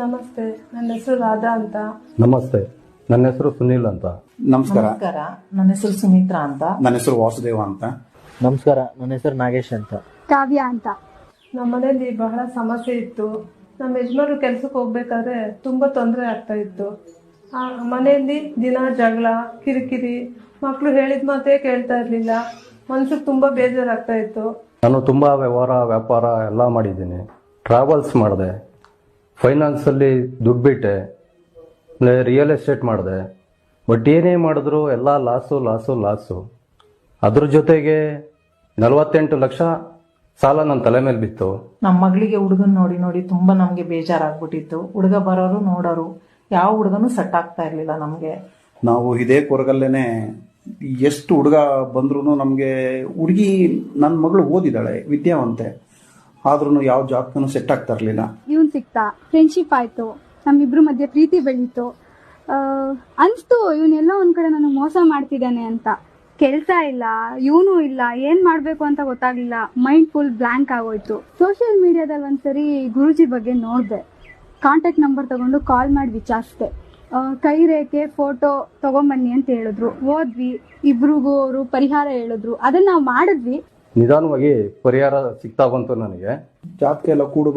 ನಮಸ್ತೆ, ನನ್ನ ಹೆಸರು ರಾಧಾ ಅಂತ. ನಮಸ್ತೆ, ನನ್ನ ಹೆಸರು ಸುನೀಲ್ ಅಂತ. ನಮಸ್ಕಾರ, ನನ್ನ ಹೆಸರು ಸುಮಿತ್ರಾ ಅಂತ. ನನ್ನ ಹೆಸರು ವಾಸುದೇವ ಅಂತ. ನಮಸ್ಕಾರ, ನನ್ನ ಹೆಸರು ನಾಗೇಶ್ ಅಂತ. ಕಾವ್ಯ ಅಂತ. ನಮ್ಮ ಮನೆಯಲ್ಲಿ ಬಹಳ ಸಮಸ್ಯೆ ಇತ್ತು. ನಮ್ಮ ಯಜಮಾನರು ಕೆಲ್ಸಕ್ಕೆ ಹೋಗ್ಬೇಕಾದ್ರೆ ತುಂಬಾ ತೊಂದರೆ ಆಗ್ತಾ ಇತ್ತು. ಆ ಮನೆಯಲ್ಲಿ ದಿನ ಜಗಳ, ಕಿರಿಕಿರಿ, ಮಕ್ಕಳು ಹೇಳಿದ ಮಾತೇ ಕೇಳ್ತಾ ಇರ್ಲಿಲ್ಲ. ಮನ್ಸಿಗೆ ತುಂಬಾ ಬೇಜಾರಾಗ್ತಾ ಇತ್ತು. ನಾನು ತುಂಬ ವ್ಯಾಪಾರ ಎಲ್ಲ ಮಾಡಿದ್ದೀನಿ. ಟ್ರಾವೆಲ್ಸ್ ಮಾಡಿದೆ, ಫೈನಾನ್ಸಲ್ಲಿ ದುಡ್ಡು ಬಿಟ್ಟೆ, ರಿಯಲ್ ಎಸ್ಟೇಟ್ ಮಾಡಿದೆ. ಬಟ್ ಏನೇ ಮಾಡಿದ್ರು ಎಲ್ಲ ಲಾಸು. ಅದ್ರ ಜೊತೆಗೆ 48 ಲಕ್ಷ ಸಾಲ ನನ್ನ ತಲೆ ಮೇಲೆ ಬಿತ್ತು. ನಮ್ಮ ಮಗಳಿಗೆ ಹುಡುಗನ್ ನೋಡಿ ನೋಡಿ ತುಂಬಾ ನಮ್ಗೆ ಬೇಜಾರಾಗ್ಬಿಟ್ಟಿತ್ತು. ಹುಡುಗ ಬರೋರು ನೋಡೋರು, ಯಾವ ಹುಡುಗನು ಸೆಟ್ ಆಗ್ತಾ ಇರ್ಲಿಲ್ಲ ನಮ್ಗೆ. ನಾವು ಇದೇ ಕೊರಗಲ್ಲೇನೆ ಎಷ್ಟು ಹುಡುಗ ಬಂದ್ರು ನಮಗೆ ಹುಡುಗಿ, ನನ್ನ ಮಗಳು ಓದಿದಾಳೆ, ವಿದ್ಯಾವಂತೆ, ಆದ್ರೂ ಯಾವ ಜಾಬ್ಗೂ ಸೆಟ್ ಆಗ್ತಾ ಇರ್ಲಿಲ್ಲ. ಇವನ್ ಸಿಕ್ತಾ, ಫ್ರೆಂಡ್ಶಿಪ್ ಆಯ್ತು, ನಮ್ಮಿಬ್ರು ಮಧ್ಯೆ ಪ್ರೀತಿ ಬೆಳೀತು. ಅನ್ಸ್ತು ಇವನೆಲ್ಲ ಒಂದ್ ಕಡೆ ನನಗೆ ಮೋಸ ಮಾಡ್ತಿದ್ದಾನೆ ಅಂತ. ಕೆಲ್ಸ ಇಲ್ಲ, ಇವನು ಇಲ್ಲ, ಏನ್ ಮಾಡ್ಬೇಕು ಅಂತ ಗೊತ್ತಾಗ್ಲಿಲ್ಲ. ಮೈಂಡ್ ಫುಲ್ ಬ್ಲಾಂಕ್ ಆಗೋಯ್ತು. ಸೋಷಿಯಲ್ ಮೀಡಿಯಾದಲ್ಲಿ ಒಂದ್ಸರಿ ಗುರೂಜಿ ಬಗ್ಗೆ ನೋಡ್ದೆ. ಕಾಂಟ್ಯಾಕ್ಟ್ ನಂಬರ್ ತಗೊಂಡು ಕಾಲ್ ಮಾಡಿ ವಿಚಾರಿಸ್ದೆ. ಕೈ ರೇಖೆ ಫೋಟೋ ತಗೊಂಬನ್ನಿ ಅಂತ ಹೇಳಿದ್ರು. ಹೋದ್ವಿ, ಇಬ್ರಿಗೂ ಅವರು ಪರಿಹಾರ ಹೇಳಿದ್ರು. ಅದನ್ನ ನಾವು ಮಾಡಿದ್ವಿ. ನಿಧಾನವಾಗಿ ಪರಿಹಾರ ಸಿಗ್ತಾ ಬಂತು ನನಗೆ. ಜಾತಕ ಎಲ್ಲ ಕೂಡು